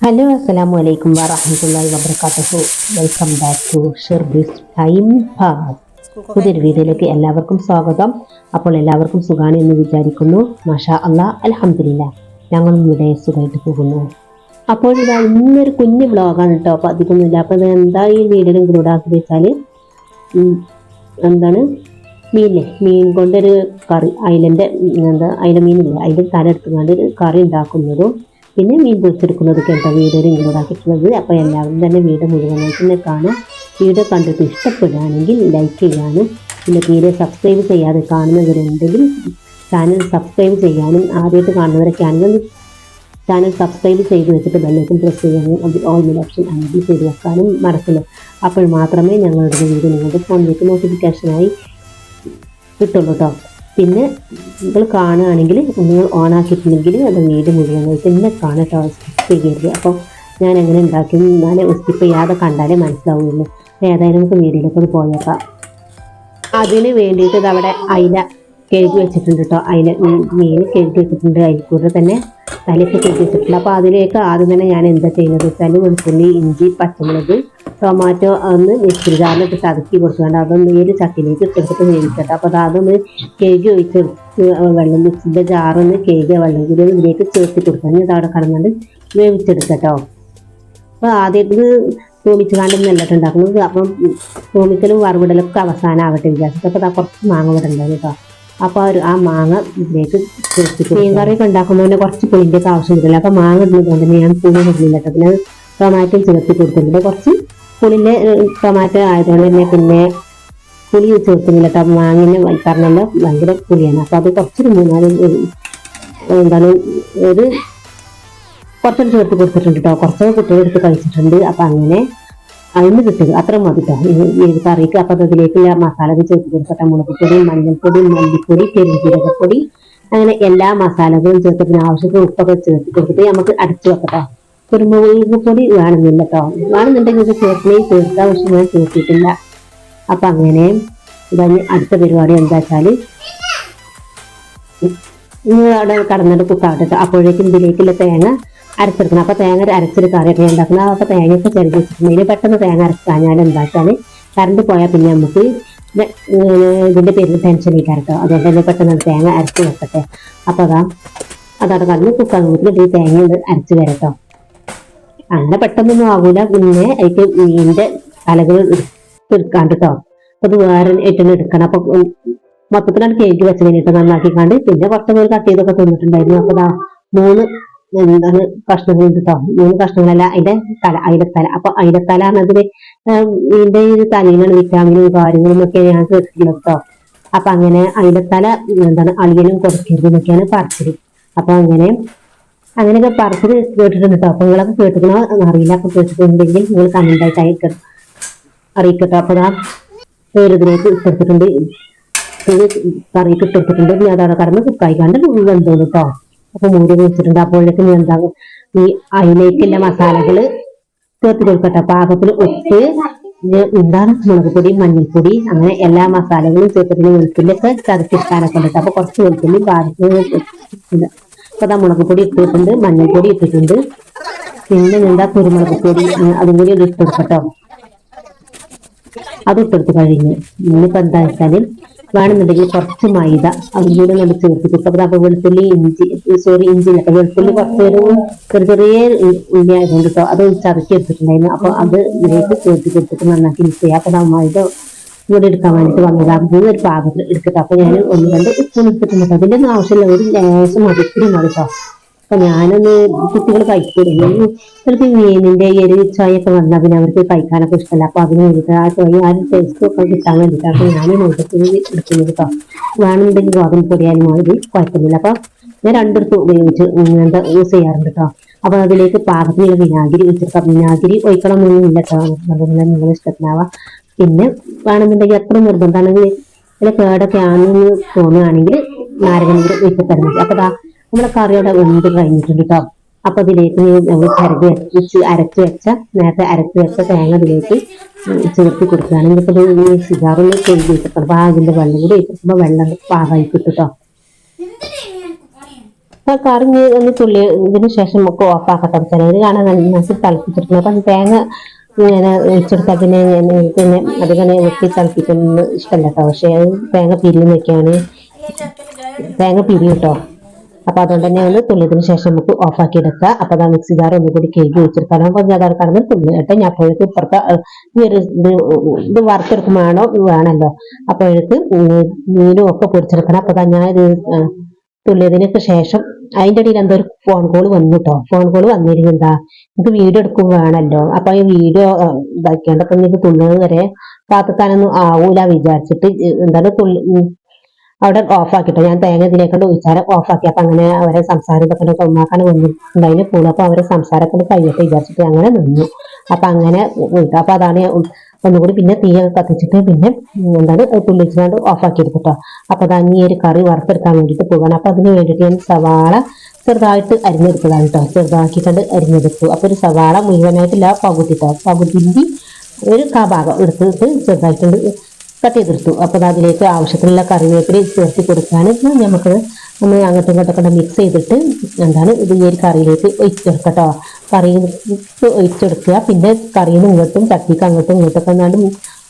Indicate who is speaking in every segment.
Speaker 1: Hello അസ്സലാമു അലൈക്കും വറഹ്മത്തുള്ളാഹി വബറകാതുഹു. വെൽക്കം ബാക്ക് ടു ഷിർബീസ് ടൈം പാസ്. പുതിയൊരു വീഡിയോയിലേക്ക് എല്ലാവർക്കും സ്വാഗതം. അപ്പോൾ എല്ലാവർക്കും സുഖാണ് എന്ന് വിചാരിക്കുന്നു. മാഷാ അല്ലാഹ്, അൽഹംദുലില്ലാഹ് ഞങ്ങളും ഇവിടെ സുഖമായിട്ട് പോകുന്നു. അപ്പോൾ ഇതാ ഇന്നൊരു കുഞ്ഞു വ്ളോഗാണ് കേട്ടോ. അപ്പോൾ അധികമൊന്നുമില്ല. അപ്പോൾ ഇത് എന്താ ഈ വീഡിയോയിൽ ഇൻക്ലൂഡ് ആക്കി വെച്ചാൽ എന്താണ് മീൻ കൊണ്ടൊരു കറി, അയില മീനില്ല, അതിൻ്റെ തല എടുത്തുകൊണ്ട് ഒരു കറി ഉണ്ടാക്കുന്നതും പിന്നെ മീൻ പൊരിച്ചെടുക്കുന്നതൊക്കെ എന്താ വീഡിയോയിൽ ഇൻക്ലൂഡ് ആക്കിയിട്ടുള്ളത്. അപ്പോൾ എല്ലാവരും തന്നെ വീഡിയോ മുഴുവനായിട്ട് തന്നെ കാണാം. വീഡിയോ കണ്ടിട്ട് ഇഷ്ടപ്പെടുകയാണെങ്കിൽ ലൈക്ക് ചെയ്യാനും പിന്നെ തീരെ സബ്സ്ക്രൈബ് ചെയ്യാതെ കാണുന്നവരുണ്ടെങ്കിൽ ചാനൽ സബ്സ്ക്രൈബ് ചെയ്യാനും, ആദ്യമായിട്ട് കാണുന്നവരൊക്കെ ആണെങ്കിൽ ചാനൽ സബ്സ്ക്രൈബ് ചെയ്ത് വെച്ചിട്ട് ബെല്ലൈക്കൺ പ്രസ് ചെയ്യാനും ഓൾ ഓപ്ഷൻ എനേബിൾ ചെയ്ത് വെക്കാനും മറക്കില്ല. അപ്പോൾ മാത്രമേ ഞങ്ങളുടെ വീഡിയോ നിങ്ങളുടെ ഫോണിലേക്ക് നോട്ടിഫിക്കേഷനായി കിട്ടുള്ളൂ കേട്ടോ. പിന്നെ നിങ്ങൾ കാണുകയാണെങ്കിൽ നിങ്ങൾ ഓണാക്കിയിട്ടുണ്ടെങ്കിൽ അത് വീഡിയോ മുഴുവനായിട്ട് തന്നെ കാണട്ടോ, സ്കിപ്പ് ചെയ്യരുത്. അപ്പോൾ ഞാൻ എങ്ങനെ ഉണ്ടാക്കി ഞാൻ സ്കിപ്പ് ചെയ്യാതെ കണ്ടാലേ മനസ്സിലാവുള്ളൂ. ഏതായാലും നമുക്ക് വീഡിയോയിലേക്ക് ഒന്ന് പോയേക്കാം. അതിന് വേണ്ടിയിട്ട് ഇതവിടെ അയില കഴുകി വെച്ചിട്ടുണ്ട് കേട്ടോ. മീൻ കഴുകി വെച്ചിട്ടുണ്ട്. അതിൽ കൂടെ തന്നെ തലയൊക്കെ കഴുകി വെച്ചിട്ടുണ്ട്. അപ്പോൾ അതിലേക്ക് ആദ്യം തന്നെ ഞാൻ എന്താ ചെയ്യുന്നത് വെച്ചാൽ വെളുത്തുള്ളി, ഇഞ്ചി, പച്ചമുളക്, ടൊമാറ്റോ ഒന്ന് മിക്സി ജാറിലിട്ട് ചതക്കി കൊടുത്തുകൊണ്ട് അതൊന്ന് ഒരു ചട്ടിയിലേക്ക് ഇട്ടെടുത്തിട്ട് വേവിക്കട്ടെ. അപ്പോൾ അതൊന്ന് കഴുകി ഒഴിച്ചെടുത്ത് വെള്ളം മിക്സിൻ്റെ ജാറൊന്ന് കഴുകിയ വെള്ളം കൂടി ഇതിലേക്ക് ചേർത്ത് കൊടുക്കാൻ അവിടെ കടന്നുകൊണ്ട് വേവിച്ചെടുക്കട്ടോ. അപ്പോൾ ആദ്യം ഇത് തൂമിച്ചുകാണ്ട് നെല്ലട്ട് ഉണ്ടാക്കുന്നത്. അപ്പം തൂമിക്കലും വറുവിടലൊക്കെ അവസാനം ആവട്ടെ വിചാരിച്ചിട്ട് അപ്പോൾ കുറച്ച് മാങ്ങ ഇവിടെ ഉണ്ടായിരുന്നു കേട്ടോ. അപ്പോൾ ആ മാങ്ങ ഇതിലേക്ക് ചേർത്തിട്ട് മീൻ കറിയൊക്കെ ഉണ്ടാക്കുന്നതിന് കുറച്ച് പുളിൻ്റെ ഒക്കെ ആവശ്യം വരില്ല. അപ്പോൾ മാങ്ങ ഇടുന്നതുകൊണ്ട് തന്നെ ഞാൻ പുളി ഇടുന്നില്ല കേട്ടോ. പിന്നെ ടൊമാറ്റോ ചേർത്ത് കൊടുത്തിട്ടുണ്ട്. കുറച്ച് പുളിൻ്റെ ടൊമാറ്റോ ആയതുകൊണ്ട് തന്നെ പിന്നെ പുളി ചേർക്കുന്നില്ല കേട്ടോ. മാങ്ങിന് പറഞ്ഞല്ലോ ഭയങ്കര പുളിയാണ്. അപ്പോൾ അത് കുറച്ചൊരു ഒരു കുറച്ചൊരു ചേർത്ത് കൊടുത്തിട്ടുണ്ട് കേട്ടോ. കുറച്ചൊക്കെ കുട്ടികളെടുത്ത് കഴിച്ചിട്ടുണ്ട്. അപ്പം അങ്ങനെ അതിന് കിട്ടുക അത്ര മതി കേട്ടോ ഈ കറിക്ക്. അപ്പം അതിലേക്കുള്ള മസാലകൾ ചേർത്ത് കൊടുക്കട്ടെ. മുളകുപൊടി, മഞ്ഞൾപ്പൊടി, മല്ലിപ്പൊടി, പെരുംജീരകപ്പൊടി, അങ്ങനെ എല്ലാ മസാലകളും ചേർത്തിട്ട് ആവശ്യത്തിന് ഉപ്പൊക്കെ ചേർത്ത് കൊടുത്തിട്ട് നമുക്ക് അടച്ചു വെക്കട്ടോ. കുരുമുളക് പൊടി വേണമെന്നില്ല കേട്ടോ. വേണമെന്നുണ്ടെങ്കിൽ ഇത് ചേർക്കാം, പക്ഷെ ഞാൻ ചേർത്തിട്ടില്ല. അപ്പം അങ്ങനെ ഇതാണ് അടുത്ത പരിപാടി. എന്താ വെച്ചാൽ അവിടെ കടന്നിട്ട് കുക്കാവട്ടെ. അപ്പോഴേക്കും ഇതിലേക്കുള്ള തേങ്ങ അരച്ചെടുക്കണം. അപ്പോൾ തേങ്ങ അരച്ചൊരു കറിയൊക്കെ ഉണ്ടാക്കുന്നത്. അപ്പോൾ തേങ്ങയൊക്കെ ചെറുതി വെച്ചിട്ടുണ്ടെങ്കിൽ പെട്ടെന്ന് തേങ്ങ അരച്ചാൽ എന്താ വെച്ചാൽ കറണ്ട് പോയാൽ പിന്നെ നമുക്ക് ഇതിൻ്റെ പേരിൽ ടെൻഷൻ ഇല്ലാട്ടോ. അതുകൊണ്ട് തന്നെ പെട്ടെന്ന് തേങ്ങ അരച്ച് വെക്കട്ടെ. അപ്പോൾ അതവിടെ കടന്ന് കുക്കാൻ വീട്ടിൽ ഈ തേങ്ങ അരച്ച് വരട്ടോ. അങ്ങനെ പെട്ടെന്നൊന്നും ആകൂല. പിന്നെ അതിക്ക് മീനിൻ്റെ തലകൾ എടുക്കാണ്ട് കേട്ടോ. അത് വേറെ ഏറ്റവും എടുക്കണം. അപ്പോൾ മൊത്തത്തിലാണ് കേക്ക് വെച്ച് കഴിഞ്ഞിട്ട് നന്നാക്കിക്കാണ്ട് പിന്നെ കുറച്ച് പേര് കട്ട് ചെയ്തൊക്കെ തിന്നിട്ടുണ്ടായിരുന്നു. അപ്പോൾ കഷ്ണങ്ങൾ കേട്ടോ. 3 കഷ്ണങ്ങളല്ല, അയിലത്തല. അപ്പൊ അയിലത്തല എന്നതിന് ഇതിന്റെ തലയിലാണ് വിറ്റാമിനും കാര്യങ്ങളും ഒക്കെ ഞാൻ കേട്ടിട്ടുള്ളത് കേട്ടോ. അപ്പൊ അങ്ങനെ അയിലത്തല അളിയനും കൊടുക്കരുത് എന്നൊക്കെയാണ് പറച്ചില്. അപ്പൊ അങ്ങനെയൊക്കെ പറച്ചില് കേട്ടിട്ടുണ്ട് കേട്ടോ. അപ്പൊ നിങ്ങളൊക്കെ കേട്ടിക്കണോ അറിയില്ല. അപ്പൊ കേട്ടിട്ടുണ്ടെങ്കിൽ നിങ്ങൾ കമന്റായിട്ട് അറിയിക്കട്ടോ. അപ്പൊ ഇതിലേക്ക് ഇട്ടെടുത്തിട്ടുണ്ട്, കറിക്ക് ഇട്ടെടുത്തിട്ടുണ്ട്. പിന്നെ അതവിടെ കടന്ന് കുക്കായി കണ്ട് വെന്തോളൂ കേട്ടോ. അപ്പൊ മൂടി വെച്ചിട്ടുണ്ട്. അപ്പോഴേക്കും എന്താകും ഈ അതിലേക്കുള്ള മസാലകൾ ചേർത്ത് കൊടുക്കട്ടെ. പാകത്തിൽ ഉപ്പ്, മുളക് പൊടി, മഞ്ഞൾപ്പൊടി, അങ്ങനെ എല്ലാ മസാലകളും ചേർത്തിട്ട് വെളുത്തുള്ളിയൊക്കെ ചതച്ചിട്ടാനൊക്കെ ഉണ്ട്. അപ്പൊ കുറച്ച് വെളുത്തുള്ളി പാകത്തിന്. അപ്പൊ മുളക് പൊടി ഇട്ടിട്ടുണ്ട്, മഞ്ഞൾപ്പൊടി ഇട്ടിട്ടുണ്ട്, പിന്നെ കുരുമുളക് പൊടി അതും കൂടി ഇട്ട് കൊടുക്കട്ടോ. അത് ഇട്ടെടുത്ത് കഴിഞ്ഞു. ഇന്നിപ്പോ എന്താ വെച്ചാല് വേണമെന്നുണ്ടെങ്കിൽ കുറച്ച് മൈദ അതും കൂടെ നമ്മൾ ചേർത്ത് കൊടുക്കും. അപ്പൊ വെളുത്തുള്ളി ഇഞ്ചിയിലൊക്കെ വെളുത്തുള്ളി കുറച്ച് ചെറിയ ഉള്ളി ആയതുകൊണ്ട് കേട്ടോ അത് ചതക്കി എടുത്തിട്ടുണ്ടായിരുന്നു. അപ്പൊ അത് ഇതിലേക്ക് ചേർത്ത് കൊടുത്തിട്ട് നന്നാക്കി മിക്സ് ചെയ്യാം. അപ്പൊ മൈദ കൂടെ എടുക്കാൻ വേണ്ടിയിട്ട് വന്നതാകുമ്പോൾ ഒരു പാകത്തിൽ എടുക്കട്ടെ. അപ്പൊ ഞാൻ 1-2 സ്പൂൺ എടുത്തിട്ടുണ്ട്. അതിൻ്റെ ഒന്നും ആവശ്യമില്ല, ഒരു ലേശം മതിപ്പിടി മതി കേട്ടോ. അപ്പൊ ഞാനൊന്ന് കുട്ടികൾ കഴിക്കൂല, ചിലപ്പോൾ മീനിന്റെ ചൊയൊക്കെ വന്നാൽ പിന്നെ അവർക്ക് കഴിക്കാനൊക്കെ ഇഷ്ടമല്ല. അപ്പൊ അതിന് വേണ്ടിയിട്ട് ആ ചൊയ ആ ഒരു ടേസ്റ്റ് ഒക്കെ കിട്ടാൻ വേണ്ടിയിട്ട് അപ്പൊ ഞാൻ മൈദപ്പൊടി എടുക്കുന്നത് കേട്ടോ. വേണമെന്നുണ്ടെങ്കിൽ ഗോതമ്പ് പൊടിയാലും മതി, കുഴപ്പമില്ല. അപ്പൊ ഞാൻ 2 ഉപയോഗിച്ച് യൂസ് ചെയ്യാറുണ്ട് കേട്ടോ. അപ്പൊ അതിലേക്ക് പാകത്തിനുള്ള വിനാഗിരി വെച്ചെടുക്കാം. വിനാഗിരി ഒഴിക്കണമെന്നൊന്നും ഇല്ല കേട്ടോ, നിങ്ങൾ ഇഷ്ടത്തിനാവാം. പിന്നെ വേണമെന്നുണ്ടെങ്കിൽ എത്ര നിർബന്ധമാണെങ്കിൽ കേടൊക്കെ ആണെന്ന് തോന്നുകയാണെങ്കിൽ നാരങ്ങ ഒഴിച്ച് തരുന്നത്. അപ്പൊ നമ്മുടെ കറിയുടെ വെന്ത് കഴിഞ്ഞിട്ടുണ്ട് കേട്ടോ. അപ്പൊ ഇതിലേക്ക് നമ്മൾ അരച്ച് വെച്ച തേങ്ങ ഇതിലേക്ക് ചേർത്ത് കൊടുക്കുകയാണെങ്കിൽ ഇപ്പൊ സിഗാറൊന്ന് കഴുകി വെച്ചിട്ടുണ്ട്. അപ്പൊ അതിന്റെ വെള്ളം കൂടി വെച്ചിട്ടുമ്പോ വെള്ളം പാകമായി കിട്ടും കേട്ടോ. ആ കറി ഒന്ന് തുള്ളി ഇതിന് ശേഷം നമുക്ക് ഓഫാക്കട്ടെ. ചിലര് കാണാൻ നന്നായിട്ട് തിളപ്പിച്ചെടുക്കണം. അപ്പൊ തേങ്ങ ഇങ്ങനെ ഒഴിച്ചെടുത്താൽ പിന്നെ അതിങ്ങനെ വെട്ടി തിളപ്പിക്കുന്നത് ഇഷ്ടമല്ല കേട്ടോ. പക്ഷെ അത് തേങ്ങ പിരിയുന്നൊക്കെയാണ്, തേങ്ങ പിരിയും കേട്ടോ. അപ്പൊ അതുകൊണ്ട് തന്നെ ഒന്ന് തുള്ളിയതിന് ശേഷം നമുക്ക് ഓഫാക്കി എടുക്കുക. അപ്പൊ അതാ മിക്സി ജാർ ഒന്നുകൂടി കഴുകി വെച്ചെടുക്കണം. അപ്പൊ ഞാൻ അതാണ് കടന്ന് തുള്ളി കേട്ടോ. ഞാൻ അപ്പോഴേക്ക് ഇപ്പുറത്തെ ഈ ഒരു ഇത് വറുത്തെടുക്കുമ്പോഴാണോ വേണമല്ലോ, അപ്പോഴേക്ക് മീനും ഒക്കെ പൊരിച്ചെടുക്കണം. അപ്പൊ ഞാൻ ഇത് തുള്ളിയതിനൊക്കെ ശേഷം അതിന്റെ ഇടയിൽ എന്തോ ഒരു ഫോൺ കോൾ വന്നു കേട്ടോ. ഫോൺ കോൾ വന്നിരുന്നു, എന്താ എനിക്ക് വീഡിയോ എടുക്കും വേണമല്ലോ. അപ്പൊ ഈ വീഡിയോ ഇതാക്കേണ്ടപ്പോ എനിക്ക് തുള്ളുന്നത് വരെ കാത്തുക്കാനൊന്നും ആവൂല വിചാരിച്ചിട്ട് എന്താണ് അവിടെ ഓഫാക്കിട്ടോ. ഞാൻ തേങ്ങ ഇതിലേക്കൊണ്ട് ഒഴിച്ചാലും ഓഫാക്കി. അപ്പൊ അങ്ങനെ അവരെ സംസാരം ഇതൊക്കെ ഒന്നാക്കാൻ വന്നിട്ടുണ്ടായിരുന്നു കൂടുതൽ. അപ്പൊ അവരെ സംസാരമൊക്കെ കഴിയട്ടെ വിചാരിച്ചിട്ട് അങ്ങനെ നിന്നു. അപ്പൊ അങ്ങനെ അപ്പൊ അതാണ് ഒന്നുകൂടി പിന്നെ തീയൊക്കെ കത്തിച്ചിട്ട് പിന്നെ എന്താണ് തുള്ളിച്ചാണ്ട് ഓഫാക്കി എടുത്തിട്ടോ. അപ്പൊ അതാ ഈ ഒരു കറി വറുത്തെടുക്കാൻ വേണ്ടിയിട്ട് പോകണം. അപ്പൊ അതിന് വേണ്ടിയിട്ട് ഞാൻ സവാള ചെറുതായിട്ട് അരിഞ്ഞെടുത്തതാണ് കേട്ടോ. ചെറുതാക്കിക്കൊണ്ട് അരിഞ്ഞെടുത്തു. അപ്പൊ ഒരു സവാള മുഴുവനായിട്ടില്ല, പകുതിട്ടോ, പകുതിൻ്റെ ഒരു ഭാഗം എടുത്തിട്ട് ചെറുതായിട്ടുണ്ട് കട്ട് ചെയ്തെടുത്തു. അപ്പൊ അതിലേക്ക് ആവശ്യത്തിനുള്ള കറിവേപ്പില ചേർത്ത് കൊടുക്കാൻ നമുക്ക് ഒന്ന് അങ്ങോട്ടും ഇങ്ങോട്ടൊക്കെ മിക്സ് ചെയ്തിട്ട് എന്താണ് ഇത് ഈ ഒരു കറിയിലേക്ക് ഒഴിച്ചെടുക്കട്ടോ. കറിയിലേക്ക് ഒഴിച്ചെടുക്കുക. പിന്നെ കറിയിൽ നിന്ന് ഇങ്ങോട്ടും ചട്ടിക്ക് അങ്ങോട്ടും ഇങ്ങോട്ടൊക്കെ എന്നാണ്ട്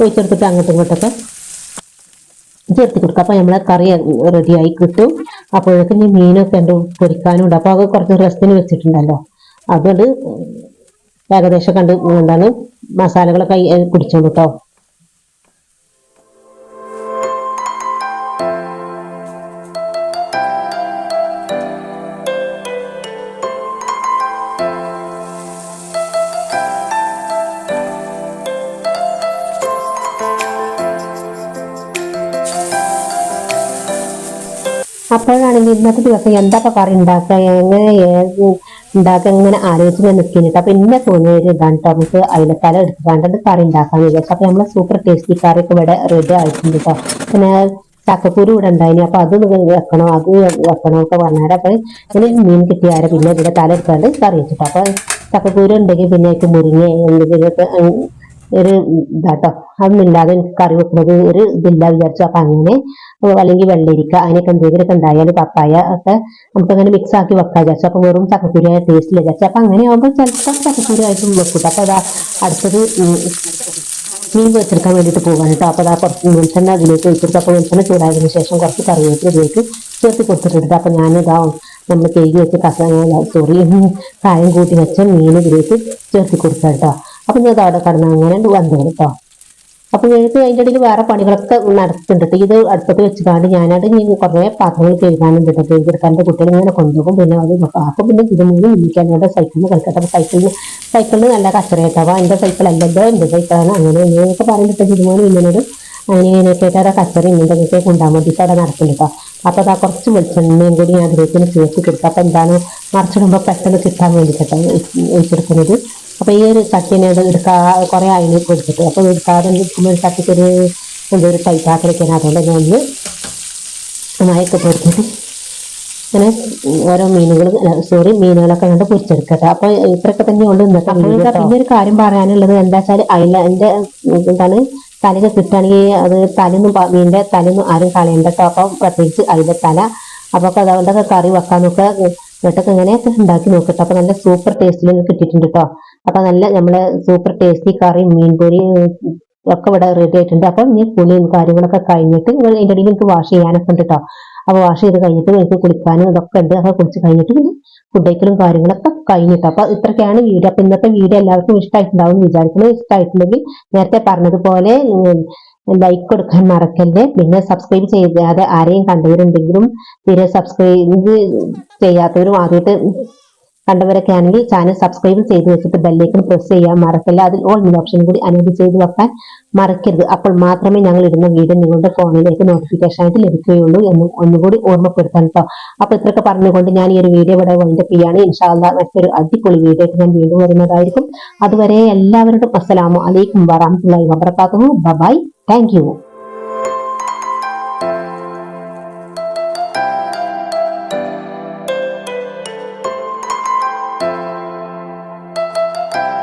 Speaker 1: ഒഴിച്ചെടുത്തിട്ട് അങ്ങോട്ടും ഇങ്ങോട്ടൊക്കെ ചേർത്ത് കൊടുക്കുക. അപ്പൊ നമ്മളെ കറി റെഡിയായി കിട്ടും. അപ്പോഴേക്കും ഇനി മീനൊക്കെ ഉണ്ട് പൊരിക്കാനും ഉണ്ട്. അപ്പൊ അത് കുറച്ച് റെസ്റ്റിന് വെച്ചിട്ടുണ്ടല്ലോ, അതുകൊണ്ട് ഏകദേശം കണ്ട് എന്താണ് മസാലകളൊക്കെ പിടിച്ചോളൂ കേട്ടോ. അപ്പോഴാണെങ്കിൽ ഇന്നത്തെ ദിവസം എന്താ കറി ഉണ്ടാക്കുക, എങ്ങനെ ഉണ്ടാക്കുക, എങ്ങനെ ആലോചിച്ച് നിൽക്കുന്നുണ്ട്. അപ്പൊ ഇന്നെ തോന്നിയ ഒരു ഇതാണ് കേട്ടോ, നമുക്ക് അയിലത്തല എടുക്കാണ്ടത് കറി ഉണ്ടാക്കാന്ന് വിചാരിച്ചു. അപ്പൊ നമ്മളെ സൂപ്പർ ടേസ്റ്റി കറിയൊക്കെ ഇവിടെ റെഡി ആയിട്ടുണ്ട് കേട്ടോ. പിന്നെ ചക്കക്കുരു ഇവിടെ ഉണ്ടായിന്. അപ്പൊ അത് വെക്കണോ അത് വെക്കണോ ഒക്കെ പറഞ്ഞാൽ അപ്പൊ ഇതിന് മീൻ കിട്ടിയാരെ പിന്നെ ഇവിടെ തല എടുക്കാണ്ട് കറി വെച്ചിട്ടോ. അപ്പൊ ചക്കക്കുരു ഉണ്ടെങ്കിൽ പിന്നെ മുരിങ്ങ എന്തെങ്കിലുമൊക്കെ ഒരു ഇതാട്ടോ, അതൊന്നുമില്ലാതെ എനിക്ക് കറി വെക്കുന്നത് ഒരു ഇതില്ല വിചാരിച്ചു. അപ്പൊ അങ്ങനെ അല്ലെങ്കിൽ വെള്ളരിക്ക അതിനൊക്കെ എന്തെങ്കിലുമൊക്കെ ഉണ്ടായാലും പപ്പായ ഒക്കെ നമുക്കങ്ങനെ മിക്സ് ആക്കി വെക്കാൻ വിചാരിച്ചു. അപ്പൊ വെറും ചക്കക്കുരു ടേസ്റ്റില്ല വിചാരിച്ചു. അപ്പൊ അങ്ങനെ ആകുമ്പോൾ ചിലപ്പോൾ ചക്കക്കുരു ആയിട്ടും വെക്കൂട്ടോ. അപ്പൊ അതാ അടുത്തത് മീൻ വെച്ചെടുക്കാൻ വേണ്ടിയിട്ട് പോകാൻ കേട്ടോ. അപ്പൊ അതാ കുറച്ച് വെളിച്ചെണ്ണ അതിലേക്ക് വെച്ചെടുത്തു. അപ്പൊ വെളിച്ചെണ്ണ ചൂടായതിനു ശേഷം കുറച്ച് കറിവേപ്പില ഇതിലേക്ക് ചേർത്ത് കൊടുത്തിട്ടുണ്ട്. അപ്പൊ ഞാനിതാ നമ്മൾ കഴുകി വെച്ച് കായം കൂട്ടി വെച്ച മീൻ ഇതിലേക്ക് ചേർത്ത് കൊടുക്കാം കേട്ടോ. അപ്പൊ ഞാൻ അവിടെ കടന്ന് അങ്ങനെ വന്നു കേട്ടോ. അപ്പൊ ഞങ്ങൾക്ക് അതിൻ്റെ ഇടയിൽ വേറെ പണികളൊക്കെ നടത്തുന്നുണ്ട്. ഇത് അടുപ്പത്ത് വെച്ചുകൊണ്ട് ഞാനത് കുറേ പാത്രങ്ങൾ കഴുകാനുണ്ട് കേട്ടോ. കഴുകിയെടുക്കാൻ്റെ കുട്ടികൾ ഇങ്ങനെ കൊണ്ടുപോകും. പിന്നെ അത് അപ്പം പിന്നെ ഇത് മൂന്ന് ഇരിക്കാനോടെ സൈക്കിളിൽ കളിക്കട്ടെ. അപ്പൊ സൈക്കിളിന് നല്ല കച്ചറ കേട്ടോ. എൻ്റെ സൈക്കിൾ അല്ലല്ലോ, എൻ്റെ സൈക്കിളാണ്. അങ്ങനെ ഇങ്ങനെയൊക്കെ പറഞ്ഞിട്ട് തിരുമോനും ഇന്നോട് അങ്ങനെയൊക്കെ ആയിട്ട് കച്ചറ ഇങ്ങനത്തെ കൊണ്ടാൻ വേണ്ടിയിട്ട് അവിടെ നടക്കുന്നുണ്ട് കേട്ടോ. അപ്പൊ അതാ കുറച്ച് വെളിച്ചെണ്ണയും കൂടി ഞാൻ അതിലേക്ക് ചേർത്ത് കൊടുക്കുക. അപ്പൊ എന്താണ് മറിച്ചിടുമ്പോൾ പെട്ടെന്ന് കിട്ടാൻ വേണ്ടിയിട്ടോ ഒഴിച്ചെടുക്കുന്നത്. അപ്പൊ ഈ ഒരു ചട്ടിനെ കുറെ അതിന് കൊടുത്തിട്ട് അപ്പൊ എടുക്കാതെ നിൽക്കുമ്പോൾ ഒരു ചട്ടിക്കൊരു എന്തോ ഒരു ടൈറ്റാക്കലൊക്കെയാണ്. അതുകൊണ്ട് ഞാൻ ഒന്ന് മയക്കെ പൊടിച്ചിട്ട് അങ്ങനെ ഓരോ മീനുകളൊക്കെ കണ്ട് പൊരിച്ചെടുക്കട്ടെ. അപ്പൊ ഇത്രയൊക്കെ തന്നെ ഉള്ളു ഇന്നത്തെ. പിന്നെ ഒരു കാര്യം പറയാനുള്ളത് എന്താ വെച്ചാൽ അതിന്റെ എന്താണ് തലയൊക്കെ കിട്ടുകയാണെങ്കിൽ അത് മീനിന്റെ തലയൊന്നും ആരും കളയണ്ട കേട്ടോ. അപ്പൊ പ്രത്യേകിച്ച് അതിന്റെ തല അപ്പൊ അതുകൊണ്ടൊക്കെ കറി വെക്കാൻ നോക്കുക. എന്നിട്ടൊക്കെ ഇങ്ങനെയൊക്കെ ഉണ്ടാക്കി നോക്കട്ടോ. അപ്പൊ നല്ല സൂപ്പർ ടേസ്റ്റിൽ കിട്ടിയിട്ടുണ്ട് കേട്ടോ. അപ്പൊ നല്ല നമ്മളെ സൂപ്പർ ടേസ്റ്റി കറി മീൻ പൊരി ഒക്കെ ഇവിടെ റെഡി ആയിട്ടുണ്ട്. അപ്പൊ ഇനി പുളിയും കാര്യങ്ങളൊക്കെ കഴിഞ്ഞിട്ട് അതിൻ്റെ ഇടയിൽ എനിക്ക് വാഷ് ചെയ്യാനൊക്കെ ഉണ്ട് കേട്ടോ. അപ്പൊ വാഷ് ചെയ്ത് കഴിഞ്ഞിട്ട് എനിക്ക് കുളിക്കാനും ഇതൊക്കെ ഉണ്ട്. അപ്പൊ കുളിച്ച് കഴിഞ്ഞിട്ട് പിന്നെ ഫുഡേക്കലും കാര്യങ്ങളൊക്കെ കഴിഞ്ഞിട്ട്. അപ്പൊ ഇത്രയൊക്കെയാണ് വീഡിയോ. അപ്പൊ ഇന്നത്തെ വീഡിയോ എല്ലാവർക്കും ഇഷ്ടമായിട്ടുണ്ടാവും വിചാരിക്കുന്നത്. ഇഷ്ടമായിട്ടുണ്ടെങ്കിൽ നേരത്തെ പറഞ്ഞതുപോലെ ലൈക്ക് കൊടുക്കാൻ മറക്കല്ലേ. പിന്നെ സബ്സ്ക്രൈബ് ചെയ്യാതെ ആരെയും കണ്ടവരുണ്ടെങ്കിലും തീരെ സബ്സ്ക്രൈബ് ചെയ്യാത്തവരും ആദ്യമായിട്ട് കണ്ടവരൊക്കെ ആണെങ്കിൽ ചാനൽ സബ്സ്ക്രൈബ് ചെയ്ത് വെച്ചിട്ട് ബെല്ലേക്കൺ പ്രസ് ചെയ്യാൻ മറക്കല്ല. അതിൽ ഓൾ എന്ന ഓപ്ഷൻ കൂടി അനേബിൾ ചെയ്ത് വെക്കാൻ മറക്കരുത്. അപ്പോൾ മാത്രമേ ഞങ്ങൾ ഇടുന്ന വീഡിയോ നിങ്ങളുടെ ഫോണിലേക്ക് നോട്ടിഫിക്കേഷൻ ആയിട്ട് ലഭിക്കുകയുള്ളൂ എന്ന് ഒന്നുകൂടി ഓർമ്മപ്പെടുത്താൻ കേട്ടോ. അപ്പൊ ഇത്രയൊക്കെ പറഞ്ഞുകൊണ്ട് ഞാൻ ഈ ഒരു വീഡിയോ ഇവിടെ വൈൻഡപ്പ് ചെയ്യാണ്. ഇൻഷാ അല്ലാഹ് മറ്റൊരു അടിപൊളി വീഡിയോ ആയിട്ട് ഞാൻ വീണ്ടും വരുന്നതായിരിക്കും. അതുവരെ എല്ലാവരോടും അസ്സലാമു അലൈക്കും വറഹ്മത്തുള്ളാഹി വബറകാതുഹു. ബൈ. Thank you.